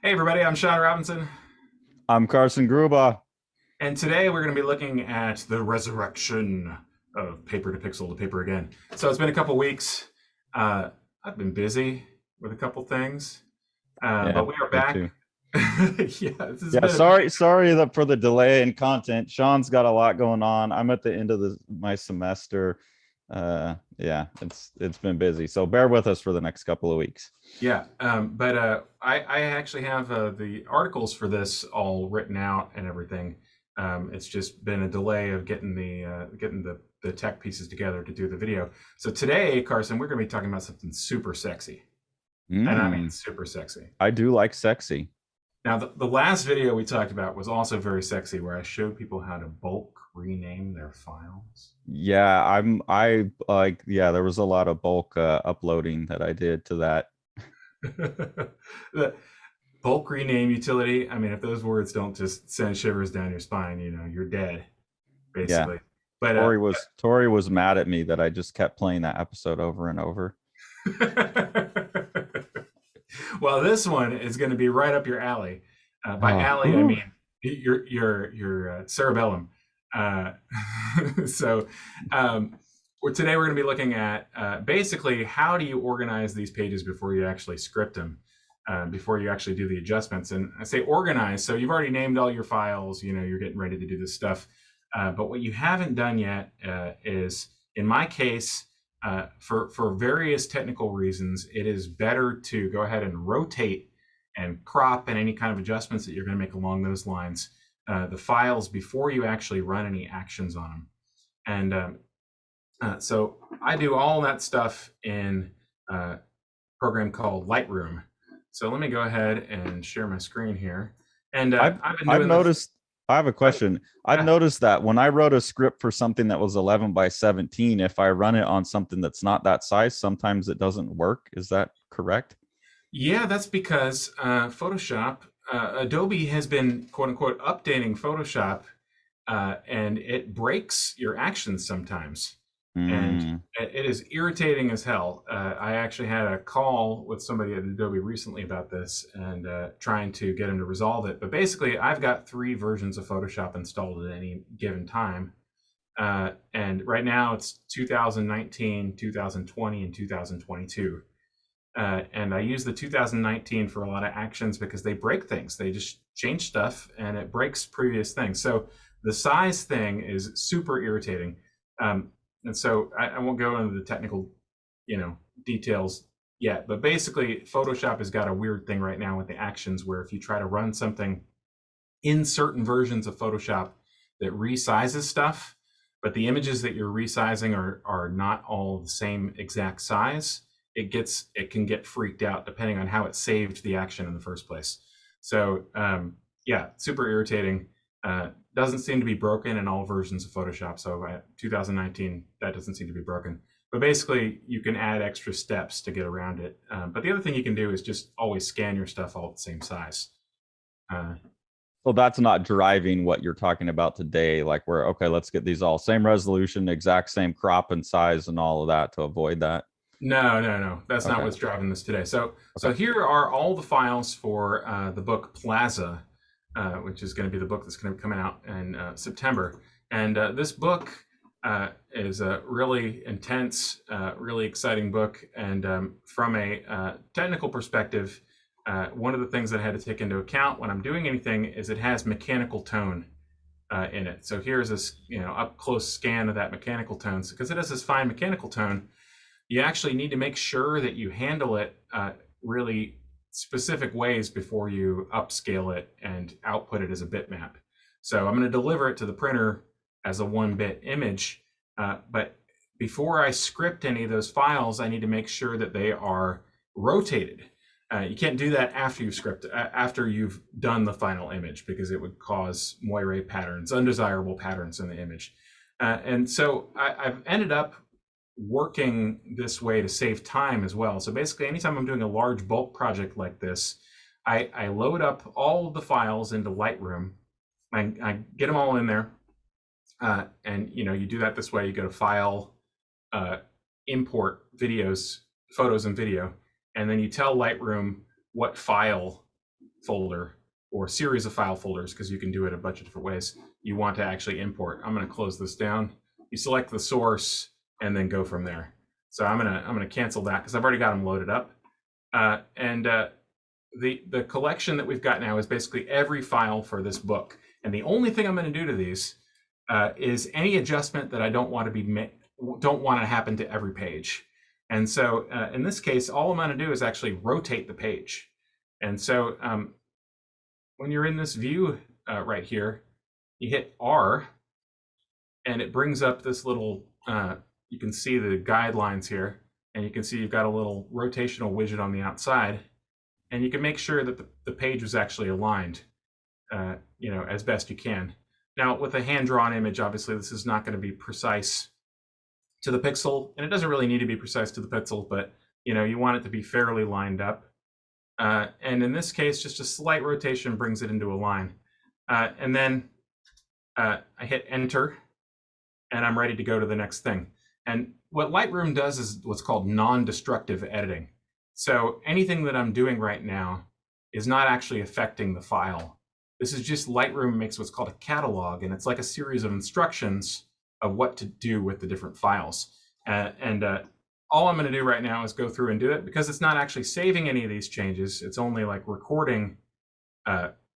Hey everybody, I'm Sean Robinson, I'm Carson Gruba. and today we're going to be looking at the resurrection of paper to pixel to paper again. So it's been a couple weeks. Uh, I've been busy with a couple things, Yeah, but we are me back. too. Yeah, this has Yeah, been sorry that for the delay in content. Sean's got a lot going on. I'm at the end of my semester. Yeah, it's been busy. So bear with us for the next couple of weeks. yeah, but I actually have the articles for this all written out and everything. It's just been a delay of getting the tech pieces together to do the video. So today, Carson, we're going to be talking about something super sexy. And I mean Mm, super sexy. I do like sexy. Now, the last video we talked about was also very sexy, where I showed people how to bulk rename their files. Yeah, I like yeah, there was a lot of bulk uploading that I did to that. The bulk rename utility, I mean, if those words don't just send shivers down your spine, you're dead, Yeah. basically. But Tori was mad at me that I just kept playing that episode over and over. well, this one is going to be right up your alley. By Oh, alley, I whew. mean your cerebellum. Uh, so, today we're going to be looking at basically how do you organize these pages before you actually script them, before you actually do the adjustments. And I say organize, so you've already named all your files. You're getting ready to do this stuff. But what you haven't done yet is, in my case, for various technical reasons, it is better to go ahead and rotate and crop and any kind of adjustments that you're going to make along those lines, the files before you actually run any actions on them. And so I do all that stuff in a program called Lightroom. So let me go ahead and share my screen here. And I've I've been I've doing this. noticed. I have a question. I've Yeah. noticed that when I wrote a script for something that was 11 by 17, if I run it on something that's not that size, sometimes it doesn't work. Is that correct? Yeah, that's because Photoshop, Adobe has been quote unquote updating Photoshop, and it breaks your actions sometimes. And Mm, it is irritating as hell. I actually had a call with somebody at Adobe recently about this and trying to get him to resolve it. But basically, I've got three versions of Photoshop installed at any given time. And right now it's 2019, 2020, and 2022. And I use the 2019 for a lot of actions because they break things. They just change stuff and it breaks previous things. So the size thing is super irritating. And so I won't go into the technical, details yet. But basically, Photoshop has got a weird thing right now with the actions where if you try to run something in certain versions of Photoshop that resizes stuff, but the images that you're resizing are not all the same exact size, it can get freaked out depending on how it saved the action in the first place. So yeah, super irritating. Doesn't seem to be broken in all versions of Photoshop. So 2019, that doesn't seem to be broken. But basically, you can add extra steps to get around it. But the other thing you can do is just always scan your stuff all at the same size. Uh, so that's not driving what you're talking about today. Like we're okay, let's get these all same resolution, exact same crop and size and all of that to avoid that. No, no, no. That's not Okay. what's driving this today. So Okay. here are all the files for the book PLAZA, which is going to be the book that's going to be coming out in September. And this book is a really intense, really exciting book. And from a technical perspective, one of the things that I had to take into account when I'm doing anything is it has mechanical tone in it. So here's this, up close scan of that mechanical tone. Because it has this fine mechanical tone, you actually need to make sure that you handle it really specific ways before you upscale it and output it as a bitmap. So I'm going to deliver it to the printer as a 1-bit image, but before I script any of those files, I need to make sure that they are rotated. You can't do that after you script, after you've done the final image, because it would cause moire patterns, undesirable patterns in the image. And so I've ended up working this way to save time as well. So basically, anytime I'm doing a large bulk project like this, I load up all of the files into Lightroom. I get them all in there. And you do that this way. You go to File, Import Videos, Photos and Video, and then you tell Lightroom what file folder or series of file folders, because you can do it a bunch of different ways, you want to actually import. I'm going to close this down. You select the source and then go from there. So I'm gonna cancel that because I've already got them loaded up. The collection that we've got now is basically every file for this book. And the only thing I'm going to do to these is any adjustment that I don't want to happen to every page. And so in this case, all I'm going to do is actually rotate the page. And so when you're in this view right here, you hit R, and it brings up this little, you can see the guidelines here, and you can see you've got a little rotational widget on the outside, and you can make sure that the page was actually aligned, as best you can. Now, with a hand-drawn image, obviously, this is not going to be precise to the pixel, and it doesn't really need to be precise to the pixel, but you want it to be fairly lined up. And in this case, just a slight rotation brings it into a line. And then I hit enter, and I'm ready to go to the next thing. And what Lightroom does is what's called non-destructive editing. So anything that I'm doing right now is not actually affecting the file. This is just Lightroom makes what's called a catalog, and it's like a series of instructions of what to do with the different files. All I'm going to do right now is go through and do it, because it's not actually saving any of these changes. It's only like recording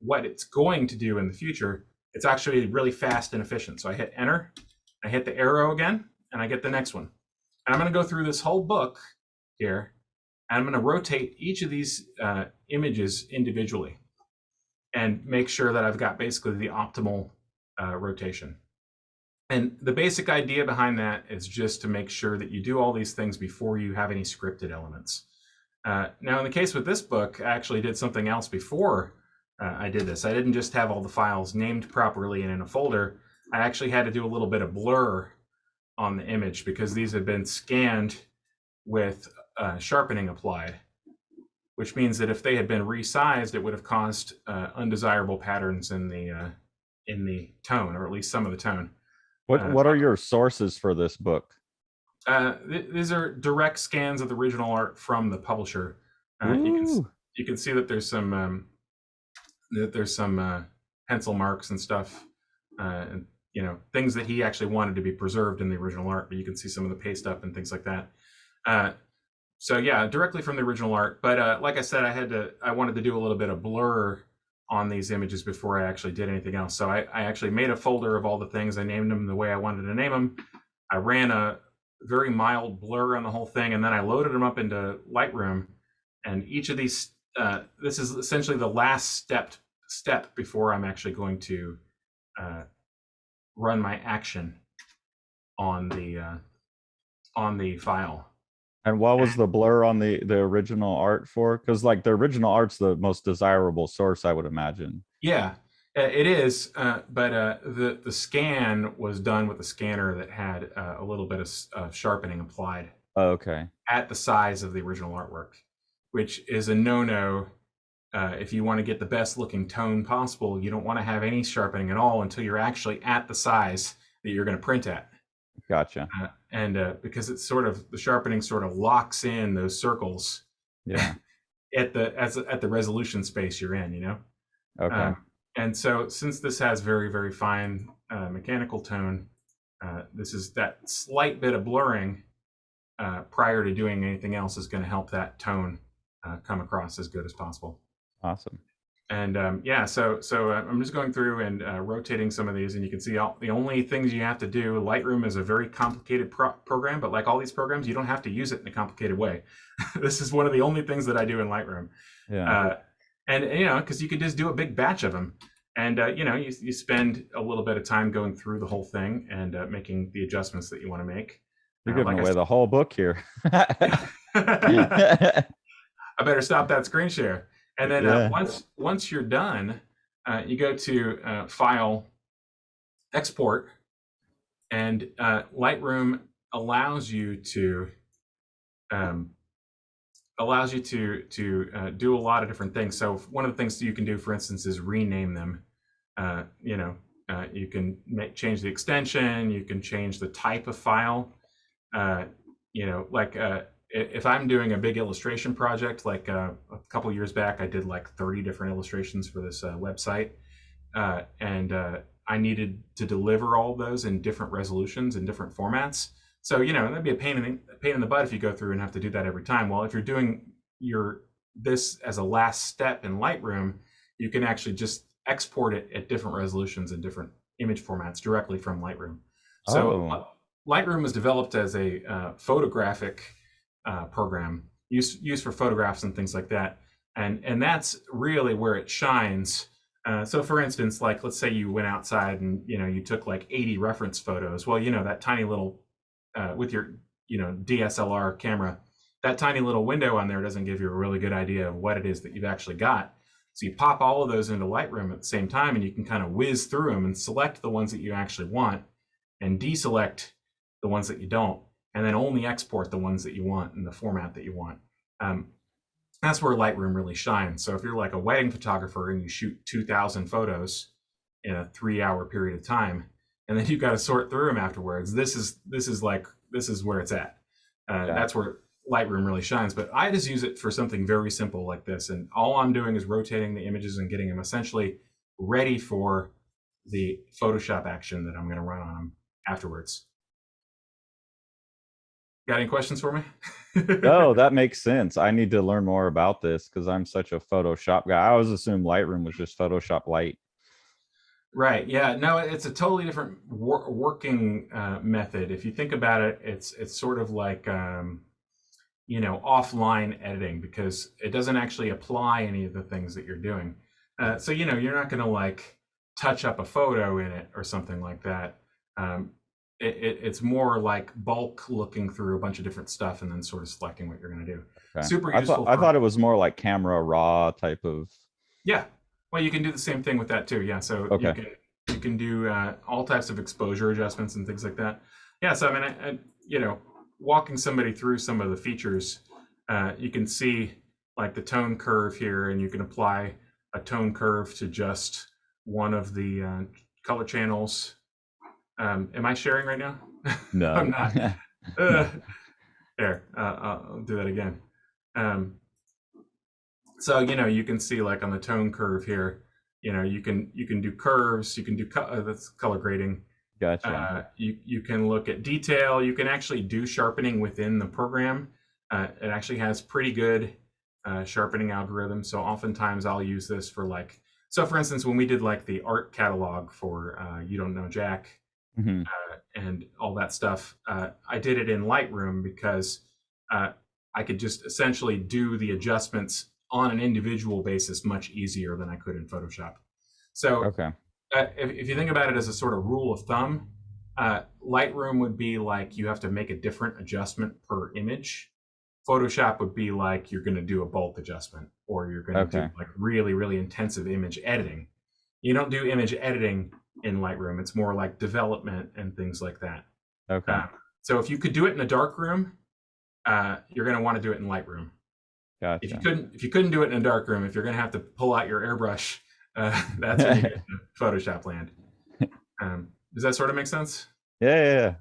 what it's going to do in the future. It's actually really fast and efficient. So I hit enter, I hit the arrow again, and I get the next one. And I'm going to go through this whole book here, and I'm going to rotate each of these images individually and make sure that I've got basically the optimal rotation. And the basic idea behind that is just to make sure that you do all these things before you have any scripted elements. Now, in the case with this book, I actually did something else before I did this. I didn't just have all the files named properly and in a folder. I actually had to do a little bit of blur on the image because these have been scanned with sharpening applied, which means that if they had been resized, it would have caused undesirable patterns in the tone, or at least some of the tone. What are your sources for this book? These are direct scans of the original art from the publisher. You can see that there's some pencil marks and stuff, and things that he actually wanted to be preserved in the original art. But you can see some of the paste up and things like that. So yeah, directly from the original art. But like I said, I wanted to do a little bit of blur on these images before I actually did anything else. So I actually made a folder of all the things. I named them the way I wanted to name them. I ran a very mild blur on the whole thing, and then I loaded them up into Lightroom. And each of these, this is essentially the last step before I'm actually going to run my action on the file. And what was the blur on the original art for? Because like the original art's the most desirable source, I would imagine. Yeah, it is. But the scan was done with a scanner that had a little bit of sharpening applied. Oh, okay. At the size of the original artwork, which is a no-no. If you want to get the best looking tone possible, you don't want to have any sharpening at all until you're actually at the size that you're going to print at. Gotcha. Because it's sort of, the sharpening sort of locks in those circles. Yeah. at the resolution space you're in, Okay. And so since this has very, very fine mechanical tone, this is that slight bit of blurring prior to doing anything else is going to help that tone come across as good as possible. Awesome. And yeah, so I'm just going through and rotating some of these, and you can see the only things you have to do. Lightroom is a very complicated program, but like all these programs, you don't have to use it in a complicated way. This is one of the only things that I do in Lightroom. Yeah. And because you could just do a big batch of them, and you spend a little bit of time going through the whole thing and making the adjustments that you want to make. You're giving away the whole book here. I better stop that screen share. And then once you're done, you go to File, Export, and Lightroom allows you to do a lot of different things. So one of the things that you can do, for instance, is rename them. You can change the extension. You can change the type of file. if I'm doing a big illustration project, like a couple years back, I did like 30 different illustrations for this website, and I needed to deliver all of those in different resolutions and different formats. So that'd be a pain in the butt if you go through and have to do that every time. Well, if you're doing this as a last step in Lightroom, you can actually just export it at different resolutions and different image formats directly from Lightroom. So Lightroom was developed as a photographic program used for photographs and things like that, and that's really where it shines. So for instance, like let's say you went outside and you took like 80 reference photos. Well, that tiny little with your DSLR camera, that tiny little window on there doesn't give you a really good idea of what it is that you've actually got. So you pop all of those into Lightroom at the same time, and you can kind of whiz through them and select the ones that you actually want and deselect the ones that you don't, and then only export the ones that you want in the format that you want. That's where Lightroom really shines. So if you're like a wedding photographer and you shoot 2,000 photos in a 3-hour period of time, and then you've got to sort through them afterwards, this is where it's at. That's where Lightroom really shines. But I just use it for something very simple like this, and all I'm doing is rotating the images and getting them essentially ready for the Photoshop action that I'm going to run on them afterwards. Got any questions for me? No, that makes sense. I need to learn more about this because I'm such a Photoshop guy. I always assumed Lightroom was just Photoshop Lite. Right. Yeah. No, it's a totally different working method. If you think about it, it's sort of like offline editing, because it doesn't actually apply any of the things that you're doing. So you're not going to like touch up a photo in it or something like that. It's more like bulk looking through a bunch of different stuff and then sort of selecting what you're going to do. Okay. Super useful. I thought it was more like camera raw type of. Yeah. Well, you can do the same thing with that too. Yeah. So you can do all types of exposure adjustments and things like that. Yeah. So I mean, walking somebody through some of the features, you can see like the tone curve here, and you can apply a tone curve to just one of the color channels. Am I sharing right now? No. I'm not. There, I'll do that again. So you can see like on the tone curve here, you can do curves, you can do that's color grading. Gotcha. You can look at detail. You can actually do sharpening within the program. It actually has pretty good sharpening algorithm. So oftentimes I'll use this for like, so for instance, when we did like the art catalog for You Don't Know Jack, Mm-hmm. And all that stuff, I did it in Lightroom because I could just essentially do the adjustments on an individual basis much easier than I could in Photoshop. So Okay. If you think about it as a sort of rule of thumb, Lightroom would be like you have to make a different adjustment per image. Photoshop would be like you're going to do a bulk adjustment, or you're going to do like really, really intensive image editing. You don't do image editing in Lightroom. It's more like development and things like that. Okay. So if you could do it in a dark room, you're going to want to do it in Lightroom. Gotcha. If you couldn't do it in a dark room, if you're going to have to pull out your airbrush, that's when you get into Photoshop land. Does that sort of make sense? Yeah.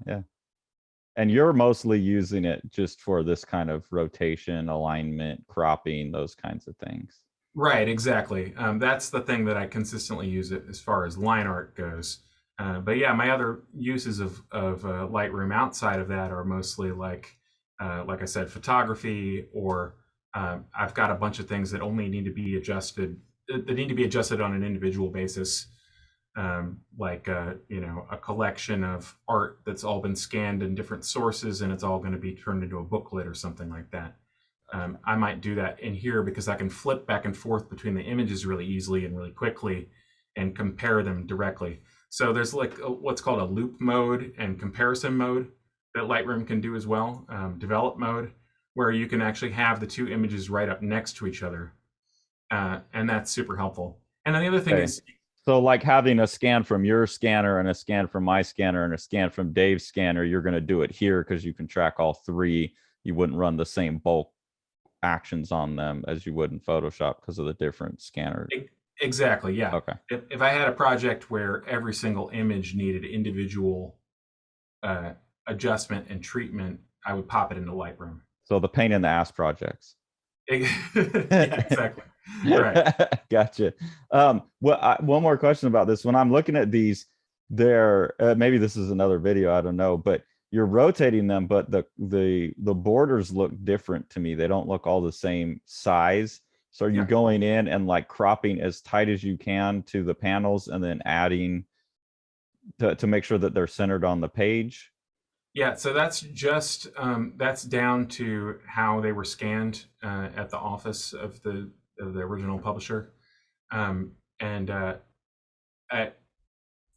And you're mostly using it just for this kind of rotation, alignment, cropping, those kinds of things. Right, exactly. That's the thing that I consistently use it as far as line art goes. But yeah, my other uses of Lightroom outside of that are mostly like I said, photography, or I've got a bunch of things that only need to be adjusted. That need to be adjusted on an individual basis, like a collection of art that's all been scanned in different sources, and it's all going to be turned into a booklet or something like that. I might do that in here because I can flip back and forth between the images really easily and really quickly and compare them directly. So there's like what's called a loop mode and comparison mode that Lightroom can do as well, develop mode, where you can actually have the two images right up next to each other. And that's super helpful. And then the other thing is, so like having a scan from your scanner and a scan from my scanner and a scan from Dave's scanner, you're going to do it here because you can track all three. You wouldn't run the same bulk actions on them as you would in Photoshop because of the different scanner. Exactly. Yeah. Okay. If I had a project where every single image needed individual adjustment and treatment, I would pop it into Lightroom. So the pain in the ass projects. Yeah, exactly. Right. Gotcha. One more question about this. When I'm looking at these, they're maybe this is another video, I don't know, but you're rotating them, but the borders look different to me. They don't look all the same size. So are you Yeah. going in and like cropping as tight as you can to the panels and then adding to make sure that they're centered on the page? Yeah, so that's just that's down to how they were scanned at the office of the original publisher, and I,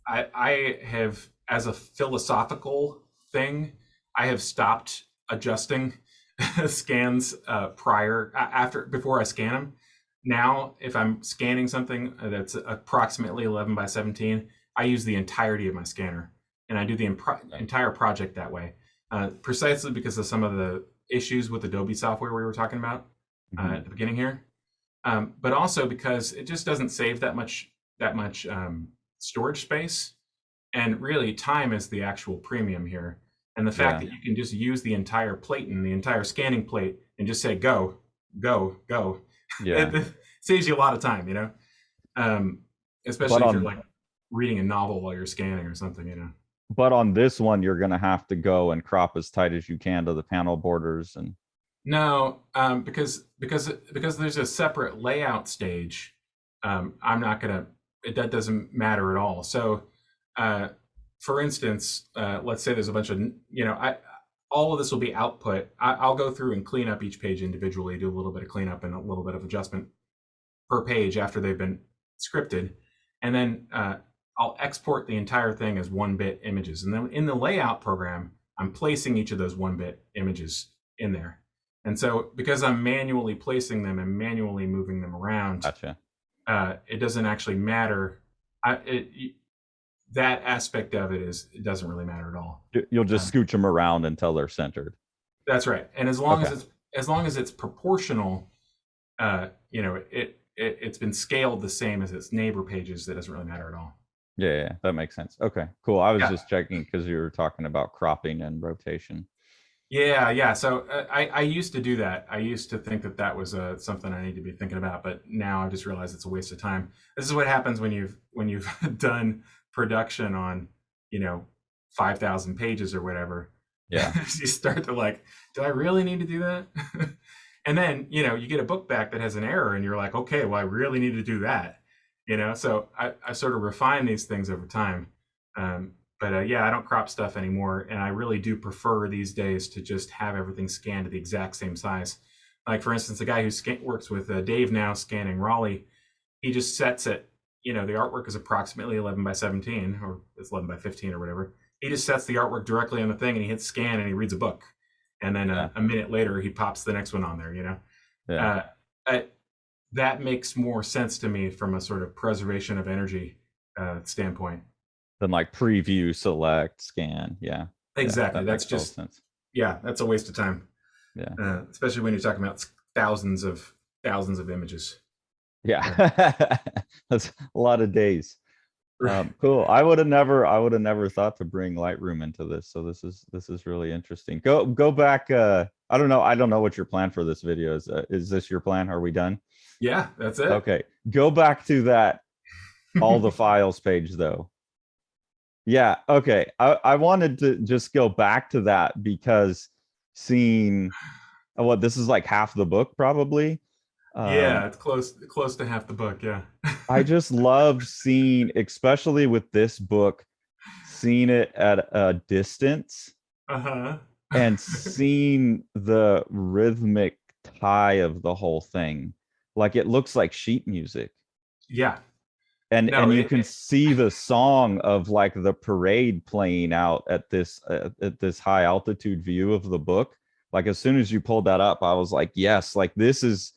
I have, as a philosophical thing, I have stopped adjusting scans before I scan them. Now, if I'm scanning something that's approximately 11 by 17, I use the entirety of my scanner, and I do the entire project that way, precisely because of some of the issues with Adobe software we were talking about at the beginning here, but also because it just doesn't save that much storage space, and really time is the actual premium here. And the fact Yeah. that you can just use the entire plate and the entire scanning plate and just say go, go, go, Yeah. it saves you a lot of time, But especially if you're like reading a novel while you're scanning or something. on this one, you're gonna have to go and crop as tight as you can to the panel borders and No, because there's a separate layout stage. I'm not gonna. That doesn't matter at all. So, uh, for instance, let's say there's a bunch of all of this will be output. I'll go through and clean up each page individually, do a little bit of cleanup and a little bit of adjustment per page after they've been scripted, and then I'll export the entire thing as 1-bit images. And then in the layout program, I'm placing each of those 1-bit images in there. And so because I'm manually placing them and manually moving them around, gotcha. it doesn't actually matter. That aspect of it doesn't really matter at all. You'll just scooch them around until they're centered. That's right. And as long Okay. as long as it's proportional, it's been scaled the same as its neighbor pages. That doesn't really matter at all. Yeah, that makes sense. Okay, cool. I was Yeah. just checking because you were talking about cropping and rotation. Yeah. So I used to do that. I used to think that was something I need to be thinking about, but now I just realize it's a waste of time. This is what happens when you've done production on 5,000 pages or whatever. Yeah. You start to like, do I really need to do that? And then you get a book back that has an error, and you're like, okay, well, I really need to do that. So I sort of refine these things over time. But yeah, I don't crop stuff anymore, and I really do prefer these days to just have everything scanned to the exact same size. Like, for instance, the guy who works with Dave now scanning Raleigh, he just sets it. The artwork is approximately 11 by 17, or it's 11 by 15 or whatever. He just sets the artwork directly on the thing, and he hits scan, and he reads a book. And then Yeah. a minute later, he pops the next one on there. Yeah. That makes more sense to me from a sort of preservation of energy standpoint. Then like preview, select, scan. Yeah. Exactly. That That's makes total just sense. that's a waste of time. Yeah. Especially when you're talking about thousands of images. Yeah. That's a lot of days. Cool. I would have never thought to bring Lightroom into this. So this is really interesting. Go back. I don't know what your plan for this video is. Is this your plan? Are we done? Yeah, that's it. Okay. Go back to that all the files page though. Yeah. Okay. I wanted to just go back to that because seeing what this is like half the book probably. Yeah, it's close to half the book. Yeah. I just love seeing, especially with this book, seeing it at a distance Uh-huh. and seeing the rhythmic tie of the whole thing. Like it looks like sheet music. Yeah. And No, you can see the song of like the parade playing out at this high altitude view of the book. Like as soon as you pulled that up, I was like, yes, like this is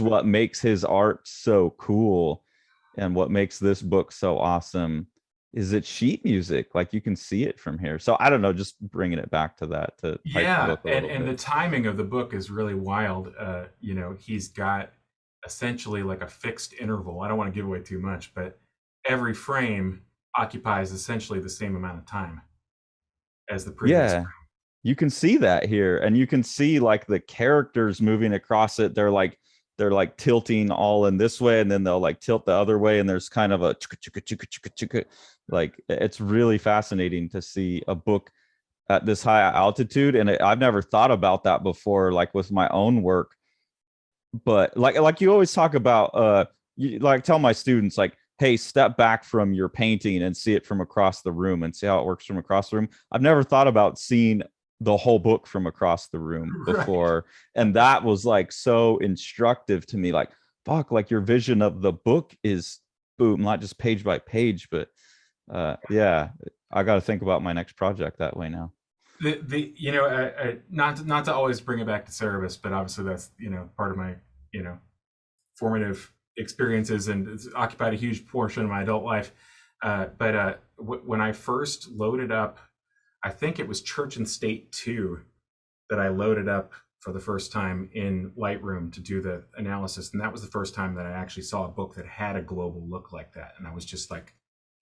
what makes his art so cool, and what makes this book so awesome is it sheet music. Like you can see it from here. So I don't know, just bringing it back to that to hype the yeah, book a little and the bit. timing of the book is really wild. He's got essentially like a fixed interval. I don't want to give away too much, but every frame occupies essentially the same amount of time as the previous Yeah. frame. You can see that here, and you can see like the characters moving across it. They're like tilting all in this way, and then they'll like tilt the other way, and there's kind of a chugga, chugga, chugga, chugga, chugga. Like it's really fascinating to see a book at this high altitude, and I've never thought about that before, like with my own work. But like you always talk about, you like tell my students like, hey, step back from your painting and see it from across the room and see how it works from across the room. I've never thought about seeing the whole book from across the room Right. before, and that was like so instructive to me. Like, fuck, like your vision of the book is boom, not just page by page, but yeah, I got to think about my next project that way now. The you know, not to always bring it back to Cerebus, but obviously that's, part of my, you know formative experiences, and it's occupied a huge portion of my adult life. But when I first loaded up, I think it was Church and State 2 that I loaded up for the first time in Lightroom to do the analysis. And that was the first time that I actually saw a book that had a global look like that. And I was just like,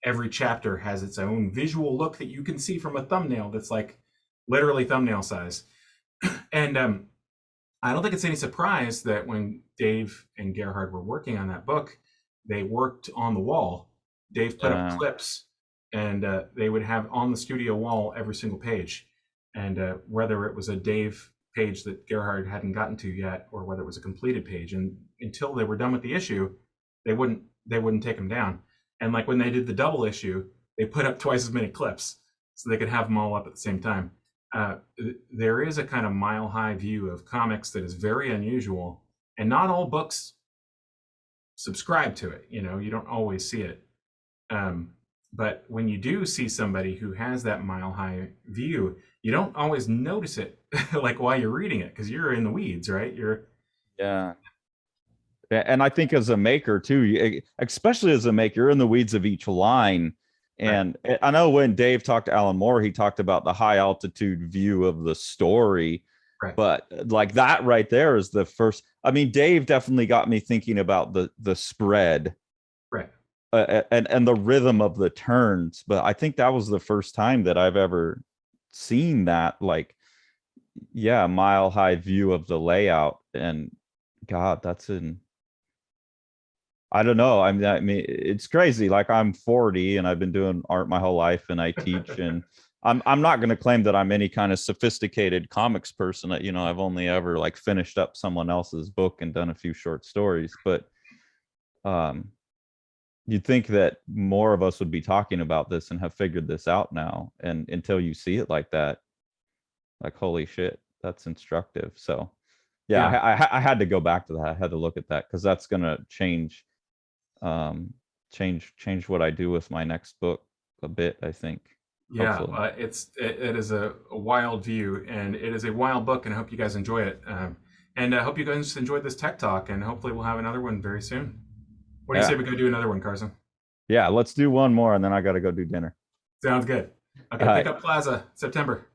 every chapter has its own visual look that you can see from a thumbnail that's like literally thumbnail size. And I don't think it's any surprise that when Dave and Gerhard were working on that book, they worked on the wall. Dave put up Uh, clips, and they would have on the studio wall every single page. And whether it was a Dave page that Gerhard hadn't gotten to yet, or whether it was a completed page, and until they were done with the issue, they wouldn't take them down. And like when they did the double issue, they put up twice as many clips so they could have them all up at the same time. uh, there is a kind of mile high view of comics that is very unusual, and not all books subscribe to it. You don't always see it. But when you do see somebody who has that mile high view, you don't always notice it like while you're reading it, because you're in the weeds, right? You're yeah. And I think as a maker too, especially as a maker, you're in the weeds of each line. right, And I know when Dave talked to Alan Moore, he talked about the high altitude view of the story. right, But like that right there is the first. I mean, Dave definitely got me thinking about the spread, right. and the rhythm of the turns. But I think that was the first time that I've ever seen that, like, yeah, mile high view of the layout. And God, that's in, I don't know. I mean, it's crazy. Like I'm 40 and I've been doing art my whole life, and I teach, and I'm not going to claim that I'm any kind of sophisticated comics person. I've only ever like finished up someone else's book and done a few short stories, but um you'd think that more of us would be talking about this and have figured this out now. And until you see it like that, like holy shit, that's instructive. So yeah, Yeah, I had to go back to that. I had to look at that because that's going to um change what I do with my next book a bit, I think, yeah. hopefully. It is a wild view, and it is a wild book, and I hope you guys enjoy it. And I hope you guys enjoyed this tech talk, and hopefully we'll have another one very soon. What do you say Yeah, we go do another one, Carson? yeah, let's do one more and then I got to go do dinner. Sounds good. All Okay, pick right, up Plaza September.